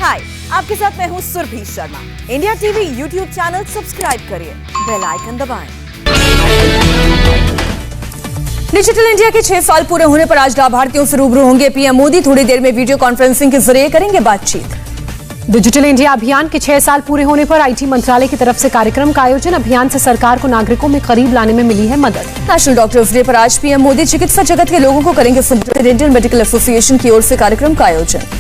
हाय, आपके साथ मैं हूँ Surabhi Sharma. India TV YouTube channel subscribe करिए, बेल आइकन दबाएं। डिजिटल इंडिया के 6 साल पूरे होने पर आज लाभार्थियों से रूबरू होंगे पीएम मोदी। थोड़ी देर में वीडियो कॉन्फ्रेंसिंग के जरिए करेंगे बातचीत। डिजिटल इंडिया अभियान के 6 साल पूरे होने पर आईटी मंत्रालय की तरफ से कार्यक्रम का आयोजन। अभियान से सरकार को नागरिकों में करीब लाने में मिली है मदद। नेशनल डॉक्टर्स डे पर आज पीएम मोदी चिकित्सा जगत के लोगों को करेंगे संबोधित। इंडियन मेडिकल एसोसिएशन की ओर से कार्यक्रम का आयोजन।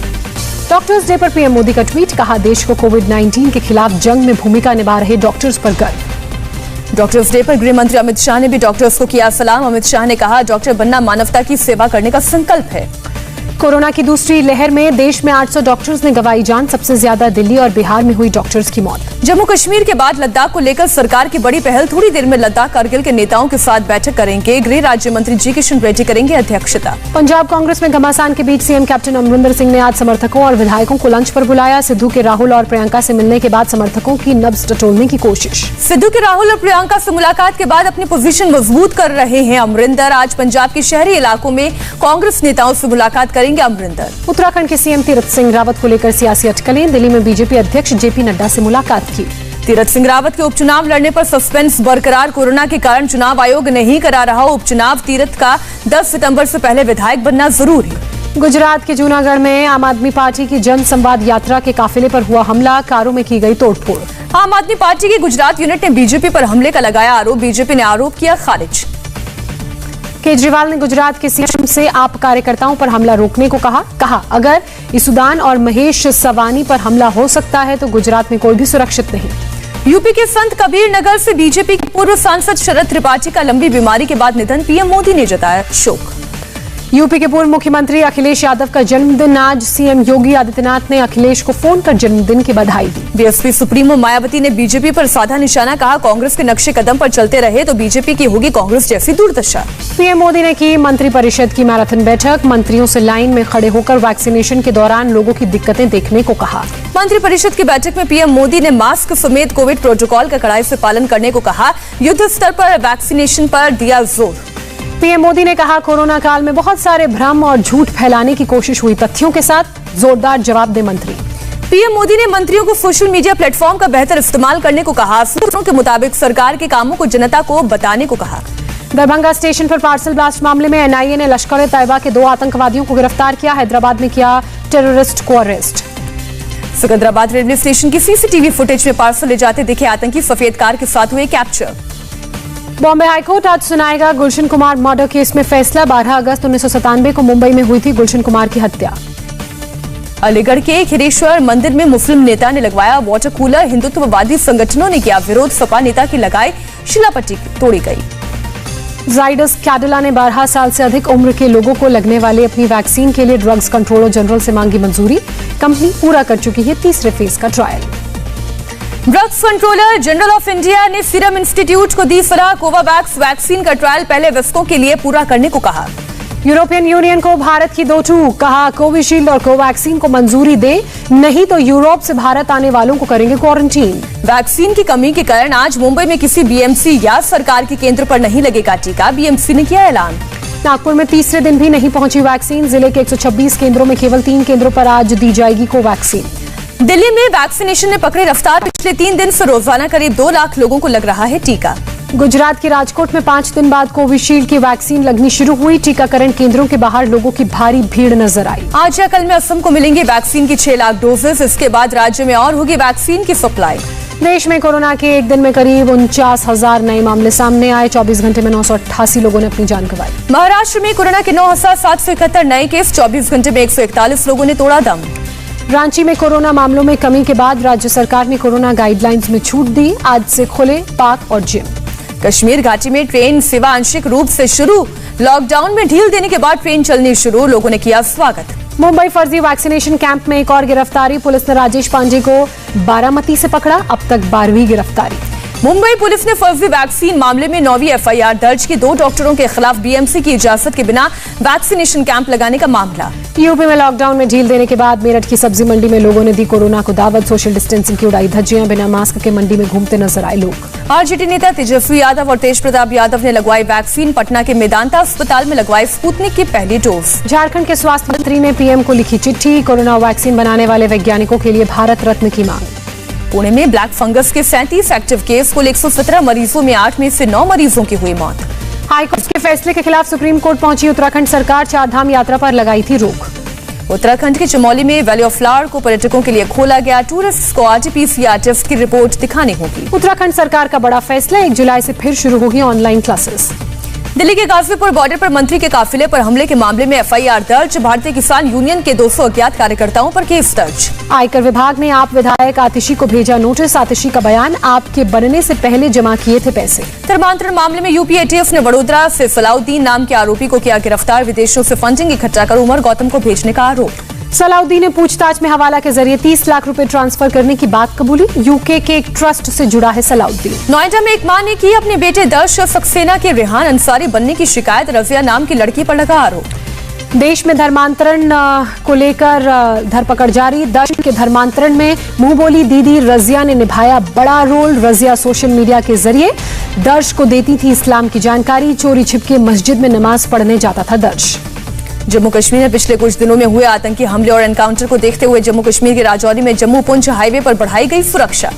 डॉक्टर्स डे पर पीएम मोदी का ट्वीट, कहा देश को कोविड-19 के खिलाफ जंग में भूमिका निभा रहे डॉक्टर्स पर गर्व। डॉक्टर्स डे पर गृह मंत्री अमित शाह ने भी डॉक्टर्स को किया सलाम। अमित शाह ने कहा, डॉक्टर बनना मानवता की सेवा करने का संकल्प है। कोरोना की दूसरी लहर में देश में 800 डॉक्टर्स ने गंवाई जान। सबसे ज्यादा दिल्ली और बिहार में हुई डॉक्टर्स की मौत। जम्मू कश्मीर के बाद लद्दाख को लेकर सरकार की बड़ी पहल। थोड़ी देर में लद्दाख कारगिल के नेताओं के साथ बैठक करेंगे। गृह राज्य मंत्री जी किशन रेड्डी करेंगे अध्यक्षता। पंजाब कांग्रेस में घमासान के बीच सीएम कैप्टन अमरिंदर सिंह ने आज समर्थकों और विधायकों को लंच पर बुलाया। सिद्धू के राहुल और प्रियंका से मिलने के बाद समर्थकों की नब्ज टटोलने की कोशिश। सिद्धू के राहुल और प्रियंका से मुलाकात के बाद अपनी पोजीशन मजबूत कर रहे हैं अमरिंदर। आज पंजाब के शहरी इलाकों में कांग्रेस नेताओं से मुलाकात करेंगे अमरिंदर। उत्तराखंड के सीएम तीरथ सिंह रावत को लेकर सियासी अटकलें। दिल्ली में बीजेपी अध्यक्ष जेपी नड्डा से मुलाकात की। तीरथ सिंह रावत के उपचुनाव लड़ने पर सस्पेंस बरकरार। कोरोना के कारण चुनाव आयोग नहीं करा रहा उपचुनाव। तीरथ का 10 सितंबर से पहले विधायक बनना जरूरी। गुजरात के जूनागढ़ में आम आदमी पार्टी की जन संवाद यात्रा के काफिले पर हुआ हमला। कारों में की गई तोड़फोड़। आम आदमी पार्टी की गुजरात यूनिट ने बीजेपी पर हमले का लगाया आरोप। बीजेपी ने आरोप किया खारिज। केजरीवाल ने गुजरात के सीएम से आप कार्यकर्ताओं पर हमला रोकने को कहा अगर इसुदान और महेश सवानी पर हमला हो सकता है तो गुजरात में कोई भी सुरक्षित नहीं। यूपी के संत कबीर नगर से बीजेपी के पूर्व सांसद शरद त्रिपाठी का लंबी बीमारी के बाद निधन। पीएम मोदी ने जताया शोक। यूपी के पूर्व मुख्यमंत्री अखिलेश यादव का जन्मदिन आज। सीएम योगी आदित्यनाथ ने अखिलेश को फोन कर जन्मदिन की बधाई दी। बीएसपी सुप्रीमो मायावती ने बीजेपी पर साधा निशाना। कहा, कांग्रेस के नक्शे कदम पर चलते रहे तो बीजेपी की होगी कांग्रेस जैसी दुर्दशा। पीएम मोदी ने की मंत्रिपरिषद की मैराथन बैठक। मंत्रियों से लाइन में खड़े होकर वैक्सीनेशन के दौरान लोगों की दिक्कतें देखने को कहा। मंत्रिपरिषद की बैठक में पीएम मोदी ने मास्क समेत कोविड प्रोटोकॉल का कड़ाई से पालन करने को कहा। युद्ध स्तर पर वैक्सीनेशन पर दिया जोर। पीएम मोदी ने कहा, कोरोना काल में बहुत सारे भ्रम और झूठ फैलाने की कोशिश हुई। तथ्यों के साथ जोरदार जवाब दे मंत्री। पीएम मोदी ने मंत्रियों को सोशल मीडिया प्लेटफॉर्म का बेहतर इस्तेमाल करने को कहा। सूत्रों के मुताबिक सरकार के कामों को जनता को बताने को कहा। दरभंगा स्टेशन पर पार्सल ब्लास्ट मामले में एनआईए ने लश्कर-ए-तैयबा के 2 आतंकवादियों को गिरफ्तार किया। हैदराबाद में किया टेररिस्ट को अरेस्ट। सिकंदराबाद रेलवे स्टेशन की सीसीटीवी फुटेज में पार्सल ले जाते दिखे आतंकी सफेद कार के साथ हुए कैप्चर। बॉम्बे हाईकोर्ट आज सुनाएगा गुलशन कुमार मर्डर केस में फैसला। 12 अगस्त 1997 को मुंबई में हुई थी गुलशन कुमार की हत्या। अलीगढ़ के खिरेश्वर मंदिर में मुस्लिम नेता ने लगवाया वाटर कूलर। हिंदुत्ववादी संगठनों ने किया विरोध। सपा नेता की लगाई शिलापट्टी तोड़ी गई। जाइडस कैडिला ने 12 साल से अधिक उम्र के लोगों को लगने वाली अपनी वैक्सीन के लिए ड्रग्स कंट्रोलर जनरल से मांगी मंजूरी। कंपनी पूरा कर चुकी है तीसरे फेज का trial. Drugs controller general of India ने सीरम इंस्टीट्यूट को दी सलाह। कोवावैक्स वैक्सीन का ट्रायल पहले वयस्कों के लिए पूरा करने को कहा। यूरोपियन यूनियन को भारत की 2 टूक। कहा, कोविशील्ड और कोवैक्सीन को मंजूरी दे, नहीं तो यूरोप से भारत आने वालों को करेंगे क्वारंटीन। वैक्सीन की कमी के कारण आज मुंबई में किसी बीएमसी या सरकार के केंद्र पर नहीं लगेगा टीका। बीएमसी ने किया ऐलान। नागपुर में तीसरे दिन भी नहीं पहुंची वैक्सीन। जिले के 126 केंद्रों में केवल 3 केंद्रों पर आज दी जाएगी कोवैक्सीन। दिल्ली में वैक्सीनेशन ने पकड़ी रफ्तार। पिछले 3 दिन से रोजाना करीब 2 लाख लोगों को लग रहा है टीका। गुजरात के राजकोट में 5 दिन बाद कोविशील्ड की वैक्सीन लगनी शुरू हुई। टीकाकरण केंद्रों के बाहर लोगों की भारी भीड़ नजर आई। आज या कल में असम को मिलेंगी वैक्सीन की 6 लाख डोजेस। इसके बाद राज्य में और होगी वैक्सीन की सप्लाई। देश में कोरोना के एक दिन में करीब 49,000 नए मामले सामने आए। 24 घंटे में 988 लोगों ने अपनी जान गंवाई। महाराष्ट्र में कोरोना के 9,771 नए केस। 24 घंटे में 141 लोगों ने तोड़ा दम। रांची में कोरोना मामलों में कमी के बाद राज्य सरकार ने कोरोना गाइडलाइंस में छूट दी। आज से खुले पार्क और जिम। कश्मीर घाटी में ट्रेन सेवा आंशिक रूप से शुरू। लॉकडाउन में ढील देने के बाद ट्रेन चलनी शुरू। लोगों ने किया स्वागत। मुंबई फर्जी वैक्सीनेशन कैंप में एक और गिरफ्तारी। पुलिस ने राजेश पांडे को बारामती से पकड़ा। अब तक 12वीं गिरफ्तारी। मुंबई पुलिस ने फर्जी वैक्सीन मामले में 9वीं एफआईआर दर्ज की। 2 डॉक्टरों के खिलाफ बीएमसी की इजाजत के बिना वैक्सीनेशन कैंप लगाने का मामला। यूपी में लॉकडाउन में ढील देने के बाद मेरठ की सब्जी मंडी में लोगों ने दी कोरोना को दावत। सोशल डिस्टेंसिंग की उड़ाई धज्जियां। बिना मास्क के मंडी में घूमते नजर आए लोग। आरजेडी नेता तेजस्वी यादव और तेज प्रताप यादव ने लगवाई वैक्सीन। पटना के मेदांता अस्पताल में लगवाई स्पुतनिक की पहली डोज। झारखंड के स्वास्थ्य मंत्री ने पीएम को लिखी चिट्ठी। कोरोना वैक्सीन बनाने वाले वैज्ञानिकों के लिए भारत रत्न की मांग। पुणे में ब्लैक फंगस के 37 एक्टिव केस, कुल 117 मरीजों में 8 में से 9 मरीजों की हुई मौत। हाईकोर्ट के फैसले के खिलाफ सुप्रीम कोर्ट पहुंची उत्तराखंड सरकार। 4 धाम यात्रा पर लगाई थी रोक। उत्तराखंड के चमोली में वैली ऑफ फ्लावर को पर्यटकों के लिए खोला गया। टूरिस्ट को आरटीपीसीआर टेस्ट की रिपोर्ट दिखानी होगी। उत्तराखंड सरकार का बड़ा फैसला। 1 जुलाई से फिर शुरू होगी ऑनलाइन क्लासेस। दिल्ली के गाजीपुर बॉर्डर पर मंत्री के काफिले पर हमले के मामले में एफआईआर दर्ज। भारतीय किसान यूनियन के 200 अज्ञात कार्यकर्ताओं पर केस दर्ज। आयकर विभाग ने आप विधायक आतिशी को भेजा नोटिस। आतिशी का बयान, आपके बनने से पहले जमा किए थे पैसे। धर्मांतरण मामले में यूपी एटीएफ ने वडोदरा से सलाउद्दीन नाम के आरोपी को किया गिरफ्तार। विदेशों से फंडिंग इकट्ठा कर उमर गौतम को भेजने का आरोप। सलाउद्दीन ने पूछताछ में हवाला के जरिए 30 लाख रुपए ट्रांसफर करने की बात कबूली। यूके के एक ट्रस्ट से जुड़ा है सलाउद्दीन। नोएडा में एक मां ने की अपने बेटे दर्श सक्सेना के रेहान अंसारी बनने की शिकायत। रजिया नाम की लड़की पर लगा आरोप। देश में धर्मांतरण को लेकर धरपकड़ जारी। दर्श के धर्मांतरण में मुंह बोली दीदी रजिया ने निभाया बड़ा रोल। रजिया सोशल मीडिया के जरिए दर्श को देती थी इस्लाम की जानकारी। चोरी छिपके मस्जिद में नमाज पढ़ने जाता था दर्श। जम्मू कश्मीर में पिछले कुछ दिनों में हुए आतंकी हमले और एनकाउंटर को देखते हुए जम्मू कश्मीर के राजौरी में जम्मू पुंछ हाईवे पर बढ़ाई गई सुरक्षा।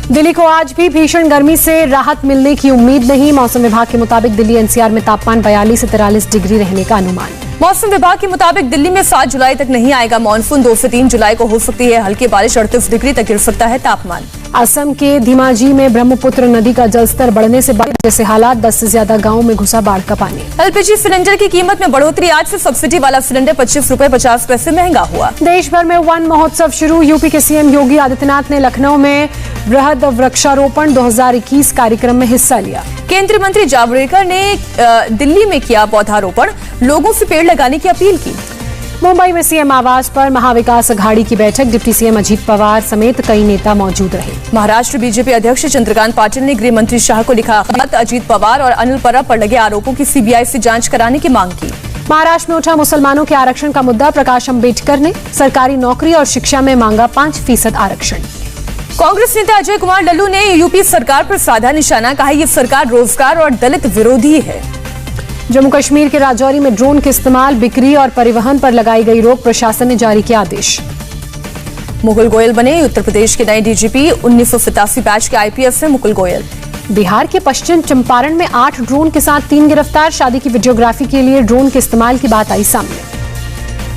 दिल्ली को आज भी भीषण गर्मी से राहत मिलने की उम्मीद नहीं। मौसम विभाग के मुताबिक दिल्ली एनसीआर में तापमान 42 से 43 डिग्री रहने का अनुमान। मौसम विभाग के मुताबिक दिल्ली में 7 जुलाई तक नहीं आएगा मानसून। 2 से 3 जुलाई को हो सकती है हल्की बारिश। 38 डिग्री तक गिर सकता है तापमान। असम के धीमाजी में ब्रह्मपुत्र नदी का जलस्तर बढ़ने से बाढ़ जैसे हालात। 10 से ज्यादा गांवों में घुसा बाढ़ का पानी। एलपीजी सिलेंडर की कीमत में बढ़ोतरी। आज से सब्सिडी वाला सिलेंडर 25 रुपए 50 पैसे महंगा हुआ। देश भर में वन महोत्सव शुरू। यूपी के सीएम योगी आदित्यनाथ ने लखनऊ में बृहद वृक्षारोपण 2021 कार्यक्रम में हिस्सा लिया। केंद्रीय मंत्री जावड़ेकर ने दिल्ली में किया पौधारोपण। लोगों से पेड़ लगाने की अपील की। मुंबई में सीएम आवास पर महाविकास अघाड़ी की बैठक। डिप्टी सीएम अजीत पवार समेत कई नेता मौजूद रहे। महाराष्ट्र बीजेपी अध्यक्ष चंद्रकांत पाटिल ने गृह मंत्री शाह को लिखा खत। अजीत पवार और अनिल परब पर लगे आरोपों की सीबीआई से जांच कराने की मांग की। महाराष्ट्र में उठा मुसलमानों के आरक्षण का मुद्दा। प्रकाश अम्बेडकर ने सरकारी नौकरी और शिक्षा में मांगा 5% आरक्षण। कांग्रेस नेता अजय कुमार लल्लू ने यूपी सरकार पर साधा निशाना। कहा ये सरकार रोजगार और दलित विरोधी है। जम्मू कश्मीर के राजौरी में ड्रोन के इस्तेमाल, बिक्री और परिवहन पर लगाई गई रोक। प्रशासन ने जारी किया आदेश। मुकुल गोयल बने उत्तर प्रदेश के नए डीजीपी। 1987 बैच के आईपीएस हैं मुकुल गोयल। बिहार के पश्चिम चंपारण में 8 ड्रोन के साथ 3 गिरफ्तार। शादी की वीडियोग्राफी के लिए ड्रोन के इस्तेमाल की बात आई सामने।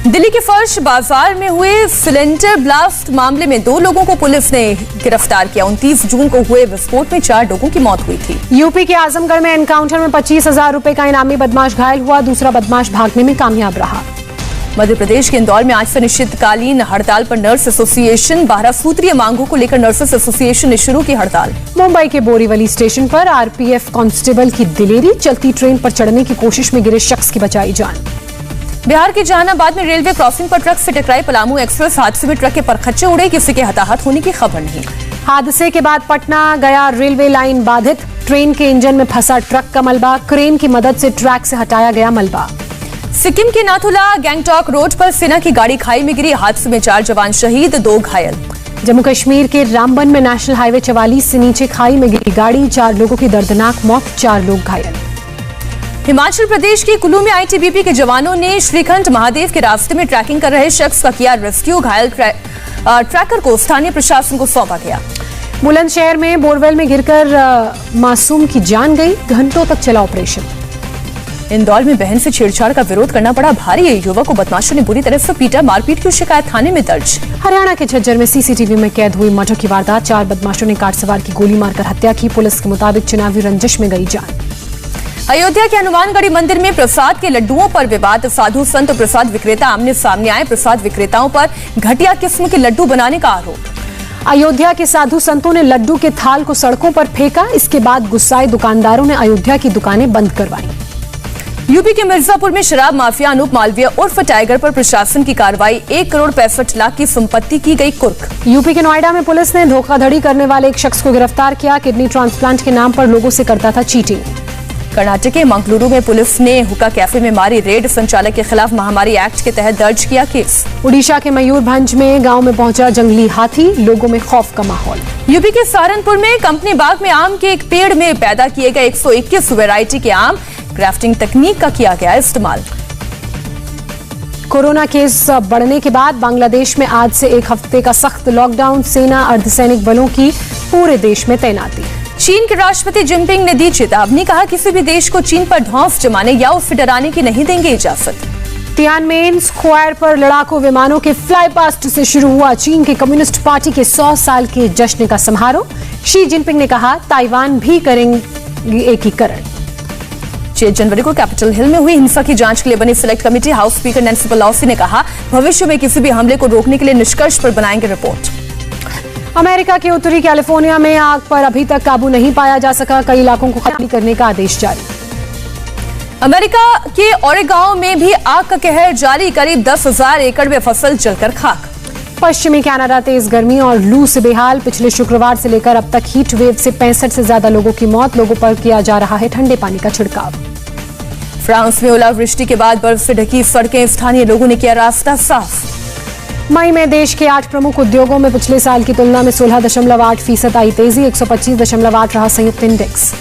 दिल्ली के फर्श बाजार में हुए सिलेंडर ब्लास्ट मामले में 2 लोगों को पुलिस ने गिरफ्तार किया। 29 जून को हुए विस्फोट में 4 लोगों की मौत हुई थी। यूपी के आजमगढ़ में एनकाउंटर में 25,000 रुपए का इनामी बदमाश घायल हुआ। दूसरा बदमाश भागने में कामयाब रहा। मध्य प्रदेश के इंदौर में आज से अनिश्चितकालीन हड़ताल पर नर्स एसोसिएशन। 12 सूत्रीय मांगों को लेकर नर्सेस एसोसिएशन ने शुरू की हड़ताल। मुंबई के बोरीवली स्टेशन पर आरपीएफ कांस्टेबल की दिलेरी। चलती ट्रेन पर चढ़ने की कोशिश में गिरे शख्स की बचाई जान। बिहार के जहानाबाद में रेलवे क्रॉसिंग पर ट्रक से टकराई पलामू एक्सप्रेस। हादसे में ट्रक के परखच्चे उड़े। किसी के हताहत होने की खबर नहीं। हादसे के बाद पटना गया रेलवे लाइन बाधित। ट्रेन के इंजन में फंसा ट्रक का मलबा। क्रेन की मदद से ट्रैक से हटाया गया मलबा। सिक्किम के नाथुला गैंगटॉक रोड पर सेना की गाड़ी खाई में गिरी। हादसे में 4 जवान शहीद, 2 घायल। जम्मू कश्मीर के रामबन में नेशनल हाईवे 44 से नीचे खाई में गिरी गाड़ी। 4 लोगों की दर्दनाक मौत, 4 लोग घायल। हिमाचल प्रदेश के कुल्लू में आईटीबीपी के जवानों ने श्रीखंड महादेव के रास्ते में ट्रैकिंग कर रहे शख्स का किया रेस्क्यू। घायल ट्रैकर को स्थानीय प्रशासन को सौंपा गया। बुलंदशहर में बोरवेल में गिरकर मासूम की जान गई। घंटों तक चला ऑपरेशन। इंदौर में बहन से छेड़छाड़ का विरोध करना पड़ा भारी। युवक को बदमाशों ने बुरी तरह से पीटा। मारपीट की शिकायत थाने में दर्ज। हरियाणा के झज्जर में सीसीटीवी में कैद हुई मर्डर की वारदात। 4 बदमाशों ने कार सवार की गोली मारकर हत्या की। पुलिस के मुताबिक चुनावी रंजिश में गई जान। अयोध्या के हनुमानगढ़ी मंदिर में प्रसाद के लड्डुओं पर विवाद। साधु संत और प्रसाद विक्रेता आमने सामने आए। प्रसाद विक्रेताओं पर घटिया किस्म के लड्डू बनाने का आरोप। अयोध्या के साधु संतों ने लड्डू के थाल को सड़कों पर फेंका। इसके बाद गुस्साए दुकानदारों ने अयोध्या की दुकानें बंद करवाई। यूपी के मिर्जापुर में शराब माफिया अनूप मालवीय उर्फ टाइगर पर प्रशासन की कार्रवाई। 1 करोड़ 65 लाख की संपत्ति की गई कुर्क। यूपी के नोएडा में पुलिस ने धोखाधड़ी करने वाले एक शख्स को गिरफ्तार किया। किडनी ट्रांसप्लांट के नाम पर लोगों से करता था चीटिंग। कर्नाटक के मंगलुरु में पुलिस ने हुक्का कैफे में मारी रेड। संचालक के खिलाफ महामारी एक्ट के तहत दर्ज किया केस। उड़ीसा के मयूरभंज में गांव में पहुंचा जंगली हाथी, लोगों में खौफ का माहौल। यूपी के सहारनपुर में कंपनी बाग में आम के एक पेड़ में पैदा किए गए 121 वैरायटी के आम, ग्राफ्टिंग तकनीक का किया गया इस्तेमाल। कोरोना केस बढ़ने के बाद बांग्लादेश में आज से 1 हफ्ते का सख्त लॉकडाउन। सेना अर्धसैनिक बलों की पूरे देश में तैनाती। चीन के राष्ट्रपति जिनपिंग ने दी चेतावनी, कहा किसी भी देश को चीन पर धौंस जमाने या उसे डराने की नहीं देंगे इजाजत। तियानमेन स्क्वायर पर लड़ाकू विमानों के फ्लाई पास्ट से शुरू हुआ चीन के कम्युनिस्ट पार्टी के 100 साल के जश्न का समारोह। शी जिनपिंग ने कहा ताइवान भी करेंगे एकीकरण। 6 जनवरी को कैपिटल हिल में हुई हिंसा की जांच के लिए बनी select committee. House speaker Nancy Pelosi ने कहा भविष्य में किसी भी हमले को रोकने के लिए निष्कर्ष पर बनाएंगे रिपोर्ट। अमेरिका के उत्तरी कैलिफोर्निया में आग पर अभी तक काबू नहीं पाया जा सका। कई इलाकों को खाली करने का आदेश जारी। अमेरिका के ओरेगॉन में भी आग का कहर जारी। करीब 10,000 एकड़ में फसल जलकर खाक। पश्चिमी कनाडा तेज गर्मी और लू से बेहाल। पिछले शुक्रवार से लेकर अब तक हीट वेव से 65 से ज्यादा लोगों की मौत। लोगों पर किया जा रहा है ठंडे पानी का छिड़काव। फ्रांस में ओलावृष्टि के बाद बर्फ से ढकी सड़कें, स्थानीय लोगों ने किया रास्ता साफ। मई में देश के 8 प्रमुख उद्योगों में पिछले साल की तुलना में 16.8% आई तेजी। 125.8 रहा संयुक्त इंडेक्स।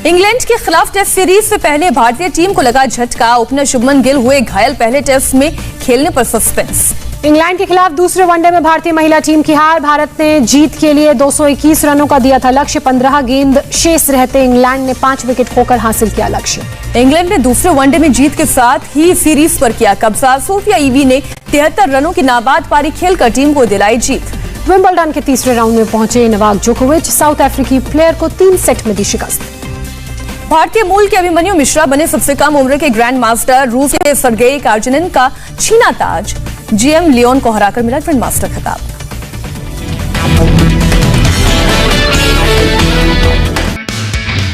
इंग्लैंड के खिलाफ टेस्ट सीरीज से पहले भारतीय टीम को लगा झटका। ओपनर शुभमन गिल हुए घायल। पहले टेस्ट में खेलने पर सस्पेंस। इंग्लैंड के खिलाफ दूसरे वनडे में भारतीय महिला टीम की हार। भारत ने जीत के लिए 221 रनों का दिया था लक्ष्य। 15 गेंद शेष रहते इंग्लैंड ने 5 विकेट खोकर हासिल किया लक्ष्य। इंग्लैंड ने दूसरे वनडे में जीत के साथ ही सीरीज पर किया कब्जा। सोफिया ईवी ने 73 रनों की नाबाद पारी खेलकर टीम को दिलाई जीत। विंबलडन के तीसरे राउंड में पहुंचे नोवाक जोकोविच, साउथ अफ्रीकी प्लेयर को 3 सेट में दी शिकस्त। भारतीय मूल के अभिमन्यु मिश्रा बने सबसे कम उम्र के ग्रैंड मास्टर। रूस के सर्गेई कार्जनिन का छीना ताज। जीएम लियोन को हराकर मिला ग्रैंड मास्टर खिताब।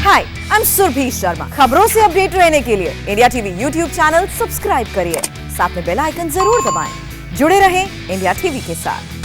हाय, आई एम सुरभि शर्मा। खबरों से अपडेट रहने के लिए India TV YouTube channel subscribe करिए, साथ में बेल आइकन जरूर दबाएं। जुड़े रहें इंडिया टीवी के साथ।